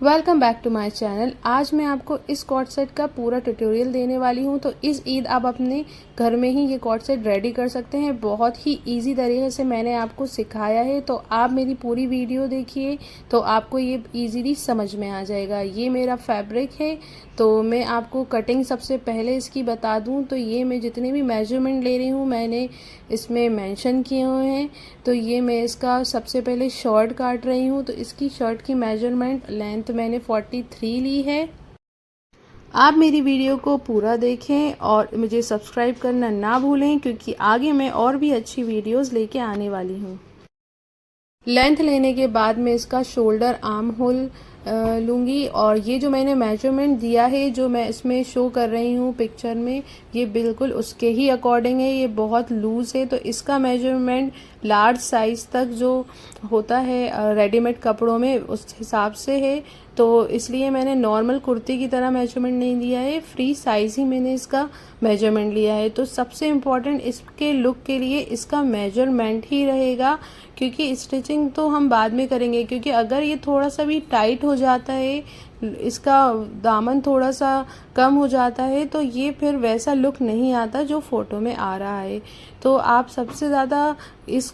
Welcome back to my channel. आज मैं आपको इस कॉर्ड सेट का पूरा ट्यूटोरियल देने वाली हूँ। तो इस ईद आप अपने घर में ही ये कॉर्ड सेट रेडी कर सकते हैं। बहुत ही इजी तरीके से मैंने आपको सिखाया है, तो आप मेरी पूरी वीडियो देखिए तो आपको ये इजीली समझ में आ जाएगा। ये मेरा फैब्रिक है, तो मैं आपको कटिंग सबसे पहले इसकी बता दूँ तो ये मैं जितने भी मेजरमेंट ले रही हूँ मैंने इसमें मेंशन किए हुए हैं। तो ये मैं इसका सबसे पहले शर्ट काट रही हूँ, तो इसकी शर्ट की मेजरमेंट लेंथ मैंने 43 ली है। आप मेरी वीडियो को पूरा देखें और मुझे सब्सक्राइब करना ना भूलें, क्योंकि आगे मैं और भी अच्छी वीडियोस लेके आने वाली हूँ। लेंथ लेने के बाद मैं इसका शोल्डर आर्म होल लूँगी, और ये जो मैंने मेजरमेंट दिया है जो मैं इसमें शो कर रही हूँ पिक्चर में, ये बिल्कुल उसके ही अकॉर्डिंग है। ये बहुत लूज़ है, तो इसका मेजरमेंट लार्ज साइज़ तक जो होता है रेडीमेड कपड़ों में उस हिसाब से है। तो इसलिए मैंने नॉर्मल कुर्ती की तरह मेजरमेंट नहीं दिया है, फ्री साइज़ ही मैंने इसका मेजरमेंट लिया है। तो सबसे इम्पॉर्टेंट इसके लुक के लिए इसका मेजरमेंट ही रहेगा, क्योंकि स्टिचिंग तो हम बाद में करेंगे। क्योंकि अगर ये थोड़ा सा भी टाइट हो जाता है, इसका दामन थोड़ा सा कम हो जाता है, तो ये फिर वैसा लुक नहीं आता जो फ़ोटो में आ रहा है। तो आप सबसे ज़्यादा इस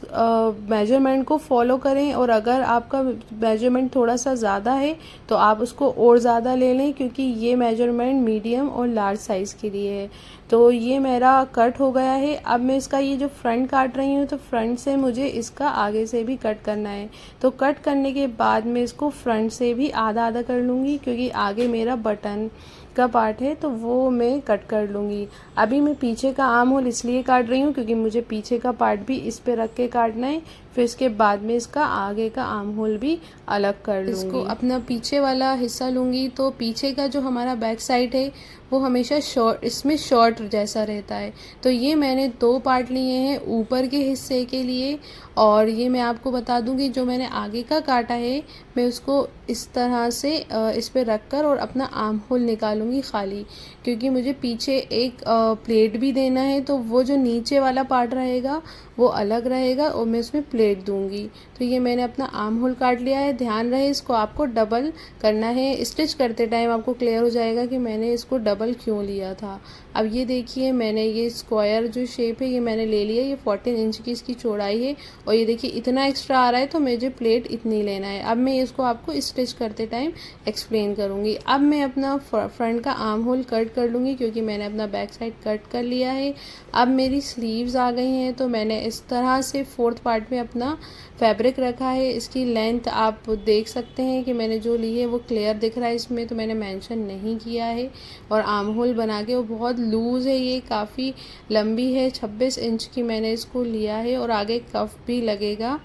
मेजरमेंट को फॉलो करें, और अगर आपका मेजरमेंट थोड़ा सा ज़्यादा है तो आप उसको और ज़्यादा ले लें, क्योंकि ये मेजरमेंट मीडियम और लार्ज साइज़ के लिए है। तो ये मेरा कट हो गया है। अब मैं इसका ये जो फ्रंट काट रही हूँ, तो फ्रंट से मुझे इसका आगे से भी कट करना है। तो कट करने के बाद मैं इसको फ्रंट से भी आधा आधा कर लूँगी, क्योंकि आगे मेरा बटन का पार्ट है तो वो मैं कट कर लूँगी। अभी मैं पीछे का आर्म होल इसलिए काट रही हूँ क्योंकि मुझे पीछे का पार्ट भी इस पे रख के काटना है। फिर इसके बाद में इसका आगे का आर्म होल भी अलग कर लूँगी। इसको अपना पीछे वाला हिस्सा लूँगी, तो पीछे का जो हमारा बैक साइड है वो हमेशा शॉर्ट, इसमें शॉर्ट जैसा रहता है। तो ये मैंने 2 पार्ट लिए हैं ऊपर के हिस्से के लिए। और ये मैं आपको बता दूं कि जो मैंने आगे का काटा है मैं उसको इस तरह से इस पे रख कर और अपना आर्म होल निकालूंगी खाली, क्योंकि मुझे पीछे एक प्लेट भी देना है। तो वो जो नीचे वाला पार्ट रहेगा वो अलग रहेगा और मैं उसमें प्लेट दूंगी। तो ये मैंने अपना आर्म होल काट लिया है। ध्यान रहे इसको आपको डबल करना है। स्टिच करते टाइम आपको क्लियर हो जाएगा कि मैंने इसको डबल क्यों लिया था। अब ये देखिए, मैंने ये स्क्वायर जो शेप है ये मैंने ले लिया। ये 14 इंच की इसकी चौड़ाई है, और ये देखिए इतना एक्स्ट्रा आ रहा है, तो मुझे प्लेट इतनी लेना है। अब मैं इसको आपको स्टिच करते टाइम एक्सप्लेन करूँगी। अब मैं अपना फ्रंट का आर्म होल कट कर लूँगी, क्योंकि मैंने अपना बैक साइड कट कर लिया है। अब मेरी स्लीव्स आ गई हैं, तो मैंने इस तरह से 4th पार्ट में अपना फैब्रिक रखा है। इसकी लेंथ आप देख सकते हैं कि मैंने जो ली है वो क्लियर दिख रहा है इसमें, तो मैंने मेंशन नहीं किया है। और आर्म होल बना के, वो बहुत लूज़ है, ये काफ़ी लंबी है, 26 इंच की मैंने इसको लिया है, और आगे कफ भी लगेगा।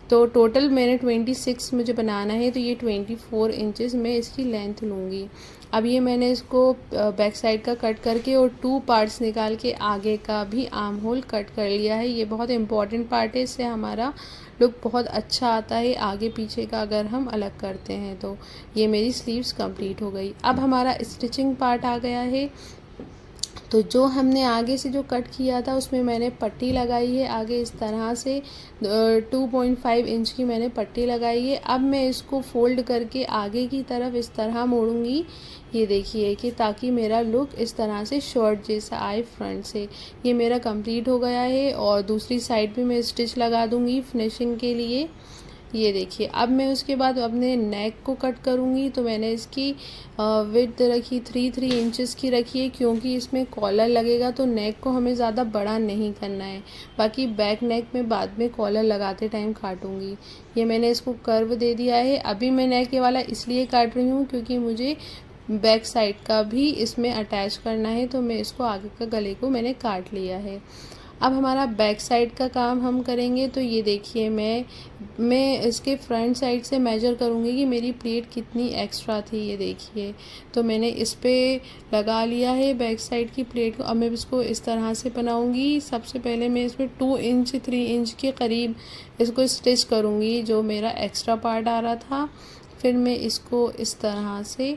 तो टोटल मैंने 26 मुझे बनाना है, तो ये 24 इंचेस मैं इसकी लेंथ लूँगी। अब ये मैंने इसको बैक साइड का कट करके और 2 पार्ट्स निकाल के आगे का भी आर्म होल कट कर लिया है। ये बहुत इंपॉर्टेंट पार्ट है, इससे हमारा लुक बहुत अच्छा आता है आगे पीछे का अगर हम अलग करते हैं। तो ये मेरी स्लीव्स कंप्लीट हो गई। अब हमारा स्टिचिंग पार्ट आ गया है। तो जो हमने आगे से जो कट किया था उसमें मैंने पट्टी लगाई है आगे इस तरह से 2.5 इंच की मैंने पट्टी लगाई है। अब मैं इसको फोल्ड करके आगे की तरफ इस तरह मोड़ूंगी, ये देखिए, कि ताकि मेरा लुक इस तरह से शॉर्ट जैसा आए फ्रंट से। ये मेरा कंप्लीट हो गया है, और दूसरी साइड भी मैं स्टिच लगा दूंगी फिनिशिंग के लिए। ये देखिए, अब मैं उसके बाद अपने नेक को कट करूँगी। तो मैंने इसकी विड्थ रखी 3 इंचेस की रखी है, क्योंकि इसमें कॉलर लगेगा, तो नेक को हमें ज़्यादा बड़ा नहीं करना है। बाकी बैक नेक में बाद में कॉलर लगाते टाइम काटूँगी। ये मैंने इसको कर्व दे दिया है। अभी मैं नेक वाला इसलिए काट रही हूँ क्योंकि मुझे बैक साइड का भी इसमें अटैच करना है, तो मैं इसको आगे का गले को मैंने काट लिया है। अब हमारा बैक साइड का काम हम करेंगे। तो ये देखिए, मैं इसके फ्रंट साइड से मेजर करूँगी कि मेरी प्लेट कितनी एक्स्ट्रा थी। ये देखिए, तो मैंने इस पे लगा लिया है बैक साइड की प्लेट को। अब मैं इसको इस तरह से बनाऊँगी। सबसे पहले मैं इसमें 2 इंच 3 इंच के करीब इसको स्टिच करूँगी, जो मेरा एक्स्ट्रा पार्ट आ रहा था। फिर मैं इसको इस तरह से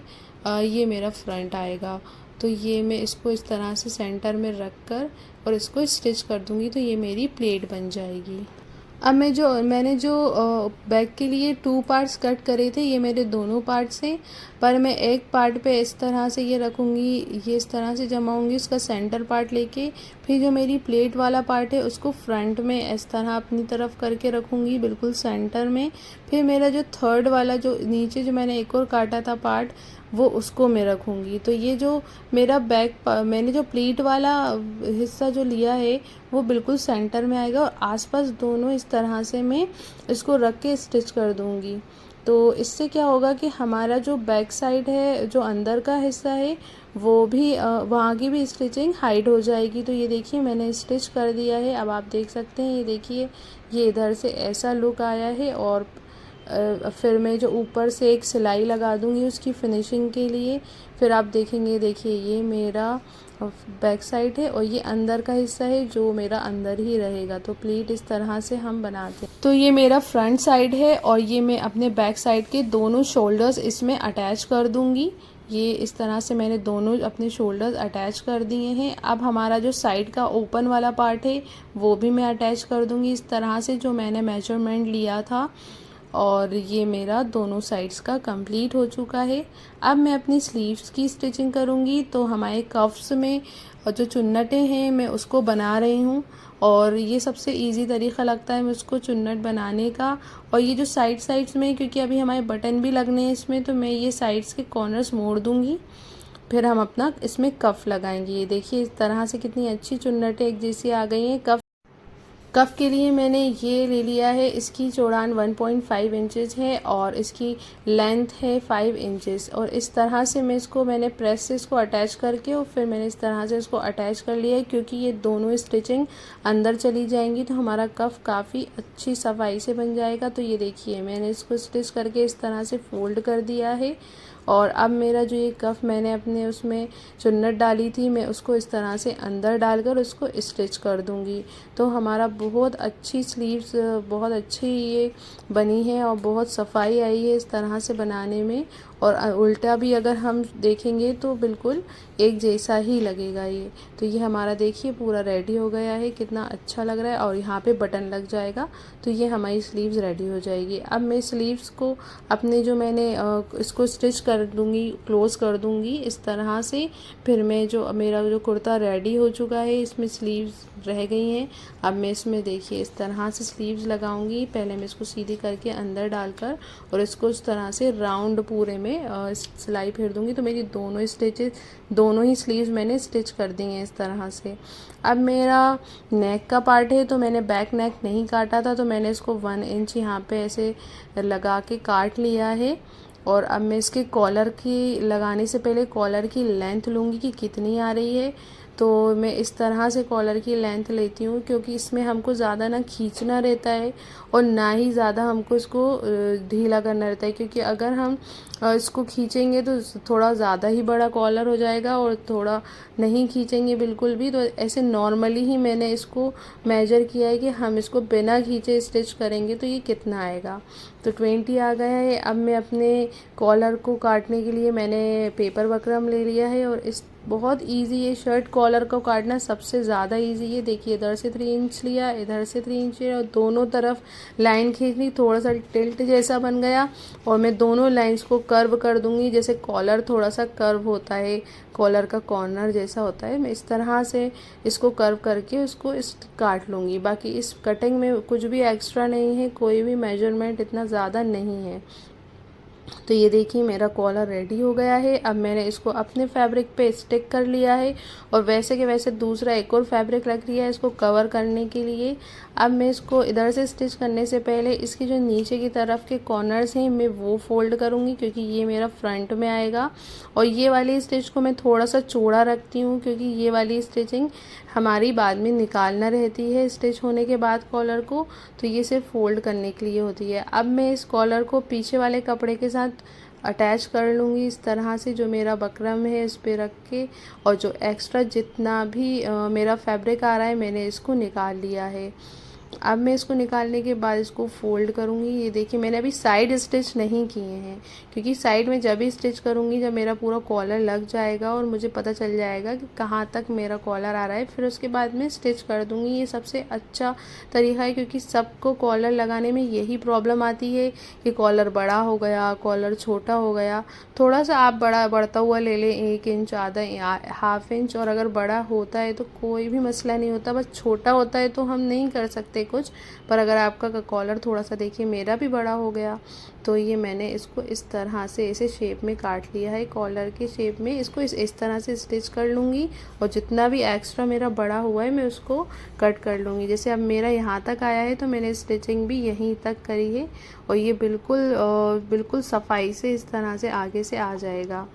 ये मेरा फ्रंट आएगा। तो ये मैं इसको इस तरह से सेंटर में रख कर और इसको स्टिच कर दूंगी, तो ये मेरी प्लेट बन जाएगी। अब मैंने जो बैक के लिए 2 पार्ट्स कट करे थे, ये मेरे दोनों पार्ट्स हैं, पर मैं एक पार्ट पे इस तरह से ये रखूँगी, ये इस तरह से जमाऊँगी उसका सेंटर पार्ट लेके। फिर जो मेरी प्लेट वाला पार्ट है उसको फ्रंट में इस तरह अपनी तरफ करके रखूँगी बिल्कुल सेंटर में। फिर मेरा जो थर्ड वाला जो नीचे जो मैंने एक और काटा था पार्ट, वो उसको मैं रखूँगी। तो ये जो मेरा मैंने जो प्लीट वाला हिस्सा जो लिया है वो बिल्कुल सेंटर में आएगा, और आसपास दोनों इस तरह से मैं इसको रख के स्टिच कर दूँगी। तो इससे क्या होगा कि हमारा जो बैक साइड है, जो अंदर का हिस्सा है, वो भी वहाँ की भी स्टिचिंग हाइड हो जाएगी। तो ये देखिए मैंने स्टिच कर दिया है। अब आप देख सकते हैं, ये देखिए ये इधर से ऐसा लुक आया है। और फिर मैं जो ऊपर से एक सिलाई लगा दूंगी उसकी फिनिशिंग के लिए। फिर आप देखेंगे, देखिए ये मेरा बैक साइड है और ये अंदर का हिस्सा है जो मेरा अंदर ही रहेगा। तो प्लीट इस तरह से हम बनाते हैं। तो ये मेरा फ्रंट साइड है और ये मैं अपने बैक साइड के दोनों शोल्डर्स इसमें अटैच कर दूंगी। ये इस तरह से मैंने दोनों अपने शोल्डर्स अटैच कर दिए हैं। अब हमारा जो साइड का ओपन वाला पार्ट है वो भी मैं अटैच कर दूंगी इस तरह से, जो मैंने मेजरमेंट लिया था। और ये मेरा दोनों साइड्स का कंप्लीट हो चुका है। अब मैं अपनी स्लीव्स की स्टिचिंग करूँगी। तो हमारे कफ्स में जो चुन्नटें हैं मैं उसको बना रही हूँ, और ये सबसे इजी तरीका लगता है मुझको चुन्नट बनाने का। और ये जो साइड्स में, क्योंकि अभी हमारे बटन भी लगने हैं इसमें, तो मैं ये साइड्स के कॉर्नर्स मोड़ दूँगी। फिर हम अपना इसमें कफ लगाएंगे। ये देखिए इस तरह से कितनी अच्छी चुन्नटें एक जैसी आ गई हैं। कफ के लिए मैंने ये ले लिया है, इसकी चौड़ान 1.5 इंचेस है और इसकी लेंथ है 5 इंचेस। और इस तरह से मैंने प्रेस से इसको अटैच करके और फिर मैंने इस तरह से इसको अटैच कर लिया है, क्योंकि ये दोनों स्टिचिंग अंदर चली जाएंगी तो हमारा कफ काफ़ी अच्छी सफाई से बन जाएगा। तो ये देखिए मैंने इसको स्टिच करके इस तरह से फोल्ड कर दिया है। और अब मेरा जो ये कफ मैंने अपने उसमें चुन्नट डाली थी, मैं उसको इस तरह से अंदर डालकर उसको स्टिच कर दूंगी। तो हमारा बहुत अच्छी स्लीव्स, बहुत अच्छी ये बनी है और बहुत सफाई आई है इस तरह से बनाने में। और उल्टा भी अगर हम देखेंगे तो बिल्कुल एक जैसा ही लगेगा ये। तो ये हमारा देखिए पूरा रेडी हो गया है, कितना अच्छा लग रहा है। और यहाँ पे बटन लग जाएगा तो ये हमारी स्लीव्स रेडी हो जाएगी। अब मैं स्लीव्स को अपने जो मैंने इसको स्टिच कर दूंगी, क्लोज कर दूंगी इस तरह से। फिर मैं जो मेरा जो कुर्ता रेडी हो चुका है, इसमें स्लीव्स रह गई हैं। अब मैं इसमें देखिए इस तरह से स्लीव्स लगाऊंगी। पहले मैं इसको सीधी करके अंदर डालकर और इसको इस तरह से राउंड पूरे में सिलाई फेर दूंगी। तो मेरी दोनों ही स्लीव्स मैंने स्टिच कर दी हैं इस तरह से। अब मेरा नेक का पार्ट है, तो मैंने बैक नेक नहीं काटा था, तो मैंने इसको 1 इंच यहाँ पे ऐसे लगा के काट लिया है। और अब मैं इसके कॉलर की लगाने से पहले कॉलर की लेंथ लूँगी कि कितनी आ रही है। तो मैं इस तरह से कॉलर की लेंथ लेती हूँ, क्योंकि इसमें हमको ज़्यादा ना खींचना रहता है और ना ही ज़्यादा हमको इसको ढीला करना रहता है। क्योंकि अगर हम इसको खींचेंगे तो थोड़ा ज़्यादा ही बड़ा कॉलर हो जाएगा, और थोड़ा नहीं खींचेंगे बिल्कुल भी तो ऐसे नॉर्मली ही मैंने इसको मेजर किया है कि हम इसको बिना खींचे स्टिच करेंगे तो ये कितना आएगा। तो 20 आ गया है। अब मैं अपने कॉलर को काटने के लिए मैंने पेपर बकरम ले लिया है, और इस बहुत इजी है शर्ट कॉलर को काटना, सबसे ज़्यादा इजी है। देखिए इधर से 3 इंच लिया, इधर से 3 इंच लिया और दोनों तरफ लाइन खींचनी, थोड़ा सा टिल्ट जैसा बन गया। और मैं दोनों लाइंस को कर्व कर दूंगी, जैसे कॉलर थोड़ा सा कर्व होता है, कॉलर का कॉर्नर जैसा होता है, मैं इस तरह से इसको कर्व करके उसको काट लूँगी। बाकी इस कटिंग में कुछ भी एक्स्ट्रा नहीं है, कोई भी मेजरमेंट इतना ज़्यादा नहीं है। तो ये देखिए मेरा कॉलर रेडी हो गया है। अब मैंने इसको अपने फैब्रिक पे स्टिक कर लिया है, और वैसे के वैसे दूसरा एक और फैब्रिक रख लिया है इसको कवर करने के लिए। अब मैं इसको इधर से स्टिच करने से पहले इसकी जो नीचे की तरफ के कॉर्नर्स हैं मैं वो फोल्ड करूँगी, क्योंकि ये मेरा फ्रंट में आएगा। और ये वाली स्टिच को मैं थोड़ा सा चौड़ा रखती हूँ, क्योंकि ये वाली स्टिचिंग हमारी बाद में निकालना रहती है स्टिच होने के बाद कॉलर को, तो ये सिर्फ फोल्ड करने के लिए होती है। अब मैं इस कॉलर को पीछे वाले कपड़े के साथ अटैच कर लूँगी इस तरह से, जो मेरा बकरम है इस पे रख के। और जो एक्स्ट्रा जितना भी मेरा फैब्रिक आ रहा है मैंने इसको निकाल लिया है। अब मैं इसको निकालने के बाद इसको फोल्ड करूँगी। ये देखिए मैंने अभी साइड स्टिच नहीं किए हैं, क्योंकि साइड में जब भी स्टिच करूँगी जब मेरा पूरा कॉलर लग जाएगा और मुझे पता चल जाएगा कि कहाँ तक मेरा कॉलर आ रहा है, फिर उसके बाद मैं स्टिच कर दूँगी। ये सबसे अच्छा तरीका है, क्योंकि सबको कॉलर लगाने में यही प्रॉब्लम आती है कि कॉलर बड़ा हो गया, कॉलर छोटा हो गया। थोड़ा सा आप बढ़ता हुआ ले लें, 1 इंच, आधा हाफ इंच, और अगर बड़ा होता है तो कोई भी मसला नहीं होता। बस छोटा होता है तो हम नहीं कर सकते कुछ, पर अगर आपका कॉलर थोड़ा सा, देखिए मेरा भी बड़ा हो गया, तो ये मैंने इसको इस तरह से ऐसे शेप में काट लिया है, कॉलर के शेप में। इसको इस तरह से स्टिच कर लूँगी, और जितना भी एक्स्ट्रा मेरा बड़ा हुआ है मैं उसको कट कर लूँगी। जैसे अब मेरा यहाँ तक आया है तो मैंने स्टिचिंग भी यहीं तक करी है, और ये बिल्कुल सफाई से इस तरह से आगे से आ जाएगा।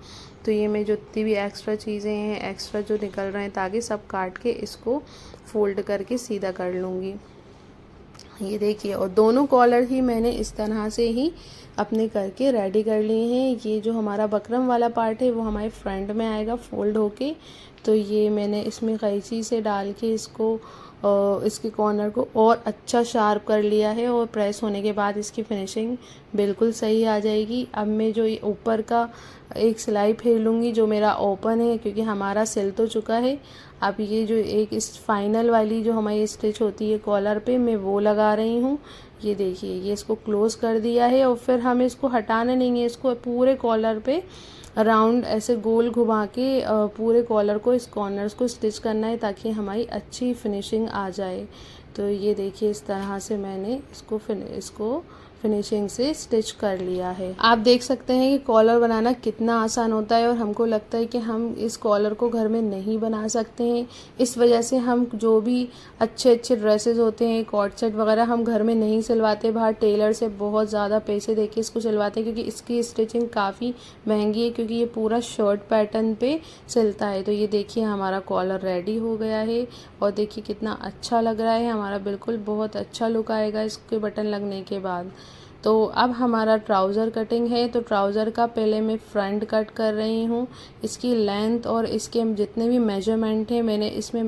तो ये मैं जितनी भी एक्स्ट्रा चीज़ें हैं, एक्स्ट्रा जो निकल रहे हैं ताकि सब काट के इसको फोल्ड करके सीधा कर लूँगी। ये देखिए, और दोनों कॉलर ही मैंने इस तरह से ही अपने करके रेडी कर लिए हैं। ये जो हमारा बकरम वाला पार्ट है वो हमारे फ्रंट में आएगा फोल्ड होके। तो ये मैंने इसमें कैंची से डाल के इसको इसके कॉर्नर को और अच्छा शार्प कर लिया है, और प्रेस होने के बाद इसकी फिनिशिंग बिल्कुल सही आ जाएगी। अब मैं जो ये ऊपर का एक सिलाई फेर लूँगी जो मेरा ओपन है, क्योंकि हमारा सिल तो चुका है। अब ये जो एक इस फाइनल वाली जो हमारी स्टिच होती है कॉलर पे, मैं वो लगा रही हूँ। ये देखिए, ये इसको क्लोज कर दिया है, और फिर हमें इसको हटाना नहीं है। इसको पूरे कॉलर पे राउंड ऐसे गोल घुमा के पूरे कॉलर को, इस कॉर्नर्स को स्टिच करना है ताकि हमारी अच्छी फिनिशिंग आ जाए। तो ये देखिए इस तरह से मैंने इसको फिनिशिंग से स्टिच कर लिया है। आप देख सकते हैं कि कॉलर बनाना कितना आसान होता है, और हमको लगता है कि हम इस कॉलर को घर में नहीं बना सकते हैं। इस वजह से हम जो भी अच्छे ड्रेसेस होते हैं, कॉर्ड सेट वगैरह, हम घर में नहीं सिलवाते, बाहर टेलर से बहुत ज़्यादा पैसे देके इसको सिलवाते हैं, क्योंकि इसकी स्टिचिंग काफ़ी महंगी है, क्योंकि ये पूरा शर्ट पैटर्न पे सिलता है। तो ये देखिए हमारा कॉलर रेडी हो गया है, और देखिए कितना अच्छा लग रहा है हमारा, बिल्कुल बहुत अच्छा लुक आएगा इसके बटन लगने के बाद। तो अब हमारा ट्राउज़र कटिंग है। तो ट्राउज़र का पहले मैं फ्रंट कट कर रही हूँ। इसकी लेंथ और इसके जितने भी मेजरमेंट हैं मैंने इसमें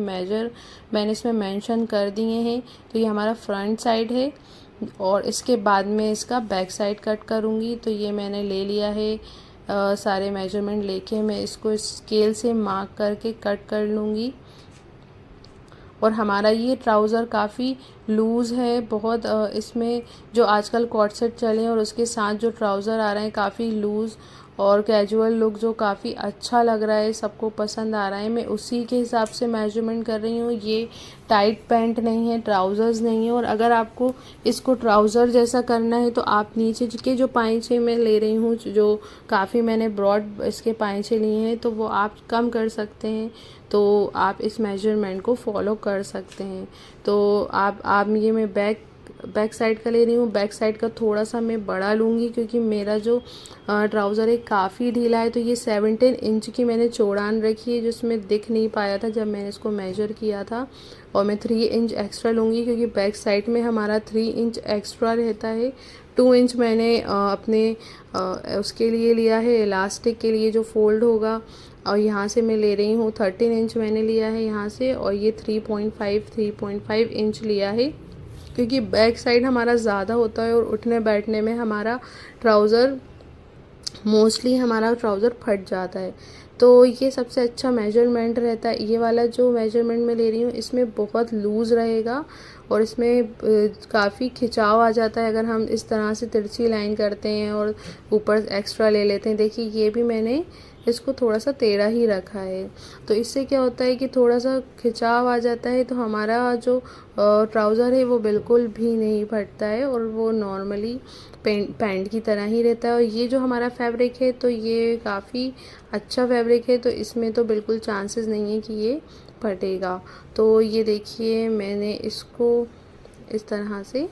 मेंशन कर दिए हैं। तो ये हमारा फ्रंट साइड है, और इसके बाद में इसका बैक साइड कट करूँगी। तो ये मैंने ले लिया है, सारे मेजरमेंट लेके मैं इसको स्केल से मार्क करके कट कर लूँगी। और हमारा ये ट्राउज़र काफ़ी लूज़ है बहुत, इसमें जो आजकल कॉर्ड सेट चले हैं और उसके साथ जो ट्राउज़र आ रहे हैं काफ़ी लूज़ और कैजुअल लुक जो काफ़ी अच्छा लग रहा है, सबको पसंद आ रहा है। मैं उसी के हिसाब से मेजरमेंट कर रही हूँ। ये टाइट पैंट नहीं है, ट्राउज़र्स नहीं है। और अगर आपको इसको ट्राउज़र जैसा करना है तो आप नीचे के जो पाइंचे मैं ले रही हूँ, जो काफ़ी मैंने ब्रॉड इसके पाइंचे लिए हैं, तो वो आप कम कर सकते हैं। तो आप इस मेजरमेंट को फॉलो कर सकते हैं। तो आप ये मैं बैक साइड का ले रही हूँ। बैक साइड का थोड़ा सा मैं बड़ा लूँगी, क्योंकि मेरा जो ट्राउज़र है काफ़ी ढीला है। तो ये 17 इंच की मैंने चौड़ान रखी है, जिसमें दिख नहीं पाया था जब मैंने इसको मेजर किया था। और मैं 3 इंच एक्स्ट्रा लूँगी, क्योंकि बैक साइड में हमारा 3 इंच एक्स्ट्रा रहता है। 2 इंच मैंने अपने उसके लिए लिया है, इलास्टिक के लिए जो फोल्ड होगा। और यहाँ से मैं ले रही हूँ 13 इंच मैंने लिया है यहाँ से, और ये 3.5 इंच लिया है, क्योंकि बैक साइड हमारा ज़्यादा होता है और उठने बैठने में हमारा ट्राउज़र फट जाता है। तो ये सबसे अच्छा मेजरमेंट रहता है। ये वाला जो मेजरमेंट मैं ले रही हूँ इसमें बहुत लूज़ रहेगा, और इसमें काफ़ी खिंचाव आ जाता है अगर हम इस तरह से तिरछी लाइन करते हैं और ऊपर एक्स्ट्रा ले लेते हैं। देखिए ये भी मैंने इसको थोड़ा सा टेढ़ा ही रखा है। तो इससे क्या होता है कि थोड़ा सा खिंचाव आ जाता है, तो हमारा जो ट्राउज़र है वो बिल्कुल भी नहीं फटता है, और वो नॉर्मली पैंट की तरह ही रहता है। और ये जो हमारा फैब्रिक है तो ये काफ़ी अच्छा फैब्रिक है, तो इसमें तो बिल्कुल चांसेस नहीं है कि ये फटेगा। तो ये देखिए मैंने इसको इस तरह से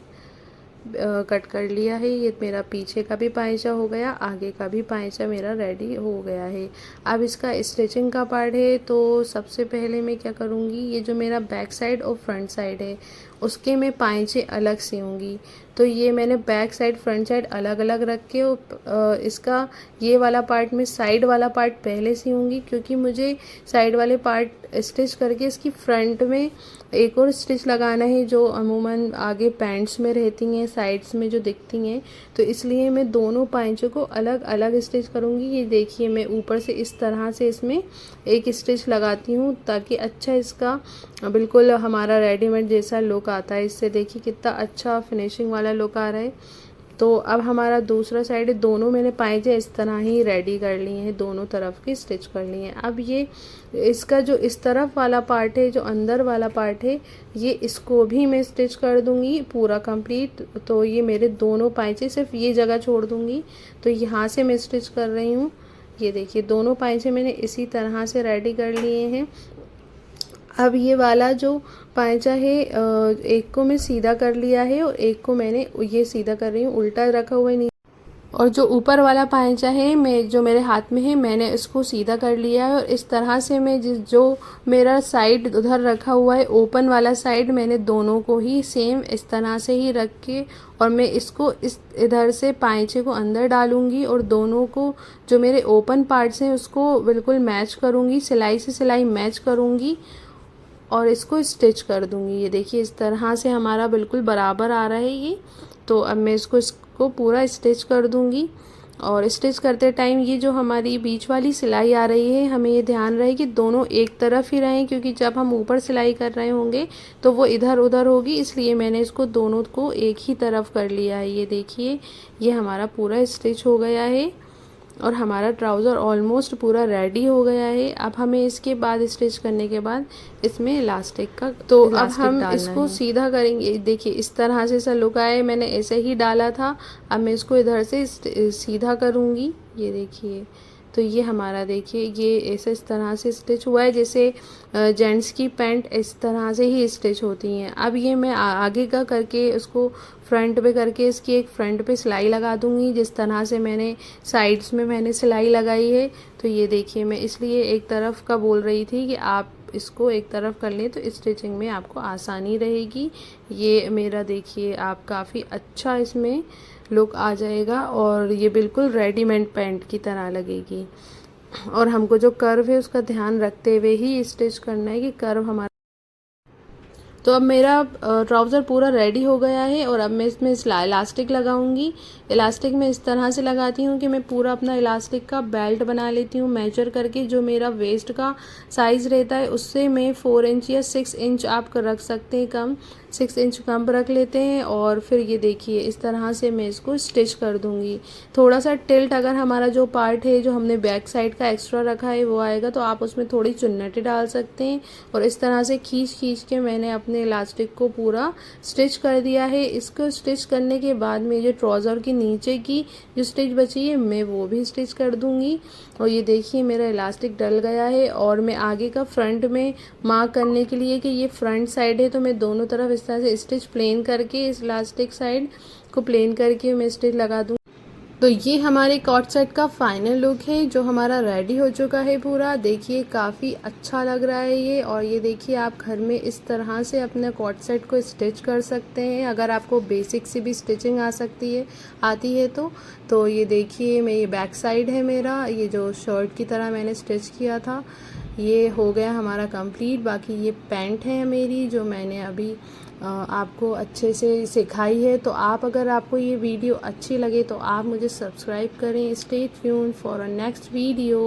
कट कर लिया है। ये मेरा पीछे का भी पाइचा हो गया, आगे का भी पाइचा मेरा रेडी हो गया है। अब इसका स्टिचिंग का पार्ट है। तो सबसे पहले मैं क्या करूँगी, ये जो मेरा बैक साइड और फ्रंट साइड है उसके मैं पाइचे अलग सियूँगी। तो ये मैंने बैक साइड फ्रंट साइड अलग अलग रख के इसका ये वाला पार्ट में साइड वाला पार्ट पहले सियूँगी, क्योंकि मुझे साइड वाले पार्ट स्टिच करके इसकी फ्रंट में एक और स्टिच लगाना है जो अमूमन आगे पैंट्स में रहती हैं, साइड्स में जो दिखती हैं। तो इसलिए मैं दोनों पाइचों को अलग अलग स्टिच करूँगी। ये देखिए मैं ऊपर से इस तरह से इसमें एक स्टिच लगाती हूँ ताकि अच्छा इसका बिल्कुल हमारा रेडीमेड जैसा लुक आता है। इससे देखिए कितना अच्छा फिनिशिंग वाला लुक आ रहा है। तो अब हमारा दूसरा साइड, दोनों मैंने पाइचे इस तरह ही रेडी कर लिए हैं, दोनों तरफ की स्टिच कर लिए हैं। अब ये इसका जो इस तरफ वाला पार्ट है, जो अंदर वाला पार्ट है, ये इसको भी मैं स्टिच कर दूंगी पूरा कंप्लीट। तो ये मेरे दोनों पाइचे, सिर्फ ये जगह छोड़ दूंगी। तो यहाँ से मैं स्टिच कर रही हूँ। ये देखिए दोनों पाइचे मैंने इसी तरह से रेडी कर लिए हैं। अब ये वाला जो पाइचा है, एक को मैं सीधा कर लिया है और एक को मैंने ये सीधा कर रही हूँ, उल्टा रखा हुआ है नहीं। और जो ऊपर वाला पाइचा है जो मेरे हाथ में है, मैंने इसको सीधा कर लिया है। और इस तरह से मैं जो मेरा साइड उधर रखा हुआ है ओपन वाला साइड, मैंने दोनों को ही सेम इस तरह से ही रख के और मैं इसको इस इधर से पाइचे को अंदर डालूंगी और दोनों को जो मेरे ओपन पार्ट्स हैं उसको बिल्कुल मैच करूँगी, सिलाई से सिलाई मैच करूँगी और इसको स्टिच कर दूंगी। ये देखिए इस तरह से हमारा बिल्कुल बराबर आ रहा है ये। तो अब मैं इसको पूरा स्टिच कर दूंगी। और स्टिच करते टाइम ये जो हमारी बीच वाली सिलाई आ रही है, हमें ये ध्यान रहे कि दोनों एक तरफ ही रहें, क्योंकि जब हम ऊपर सिलाई कर रहे होंगे तो वो इधर उधर होगी, इसलिए मैंने इसको दोनों को एक ही तरफ कर लिया है। ये देखिए ये हमारा पूरा स्टिच हो गया है और हमारा ट्राउज़र ऑलमोस्ट पूरा रेडी हो गया है। अब हमें इसके बाद स्टिच करने के बाद इसमें इलास्टिक का, तो अब हम इसको सीधा करेंगे। देखिए इस तरह से ऐसा लुक आया, मैंने ऐसे ही डाला था। अब मैं इसको इधर से सीधा करूँगी। ये देखिए तो ये हमारा देखिए ये ऐसे इस तरह से स्टिच हुआ है, जैसे जेंट्स की पैंट इस तरह से ही स्टिच होती हैं। अब ये मैं आगे का करके उसको फ्रंट पे करके इसकी एक फ्रंट पे सिलाई लगा दूंगी, जिस तरह से मैंने साइड्स में मैंने सिलाई लगाई है। तो ये देखिए मैं इसलिए एक तरफ का बोल रही थी कि आप इसको एक तरफ कर लें तो स्टिचिंग में आपको आसानी रहेगी। ये मेरा देखिए आप काफ़ी अच्छा इसमें लुक आ जाएगा और ये बिल्कुल रेडीमेड पैंट की तरह लगेगी। और हमको जो कर्व है उसका ध्यान रखते हुए ही स्टिच करना है कि कर्व हमारा। तो अब मेरा ट्राउज़र पूरा रेडी हो गया है और अब मैं इसमें इलास्टिक लगाऊंगी। इलास्टिक मैं इस तरह से लगाती हूँ कि मैं पूरा अपना इलास्टिक का बेल्ट बना लेती हूँ मेजर करके। जो मेरा वेस्ट का साइज़ रहता है उससे मैं 4 इंच या 6 इंच आप रख सकते हैं कम, 6 इंच कम रख लेते हैं। और फिर ये देखिए इस तरह से मैं इसको स्टिच कर दूँगी। थोड़ा सा टिल्ट अगर हमारा जो पार्ट है जो हमने बैक साइड का एक्स्ट्रा रखा है वो आएगा तो आप उसमें थोड़ी चुन्नटें डाल सकते हैं। और इस तरह से खींच के मैंने अपने इलास्टिक को पूरा स्टिच कर दिया है। इसको स्टिच करने के बाद में जो ट्राउज़र की नीचे की जो स्टिच बची है मैं वो भी स्टिच कर दूंगी। और ये देखिए मेरा इलास्टिक डल गया है और मैं आगे का फ्रंट में मार्क करने के लिए कि ये फ्रंट साइड है तो मैं दोनों तरफ इस तरह से स्टिच प्लेन करके इस इलास्टिक साइड को प्लेन करके मैं स्टिच लगा दूँ। तो ये हमारे कॉट सेट का फाइनल लुक है जो हमारा रेडी हो चुका है पूरा। देखिए काफ़ी अच्छा लग रहा है ये। और ये देखिए आप घर में इस तरह से अपने कॉट सेट को स्टिच कर सकते हैं अगर आपको बेसिक से भी स्टिचिंग आती है तो ये देखिए मैं ये बैक साइड है मेरा, ये जो शर्ट की तरह मैंने स्टिच किया था ये हो गया हमारा कंप्लीट। बाकी ये पैंट है मेरी जो मैंने अभी आपको अच्छे से सिखाई है। तो अगर आपको ये वीडियो अच्छी लगे तो आप मुझे सब्सक्राइब करें। Stay tuned for a next video.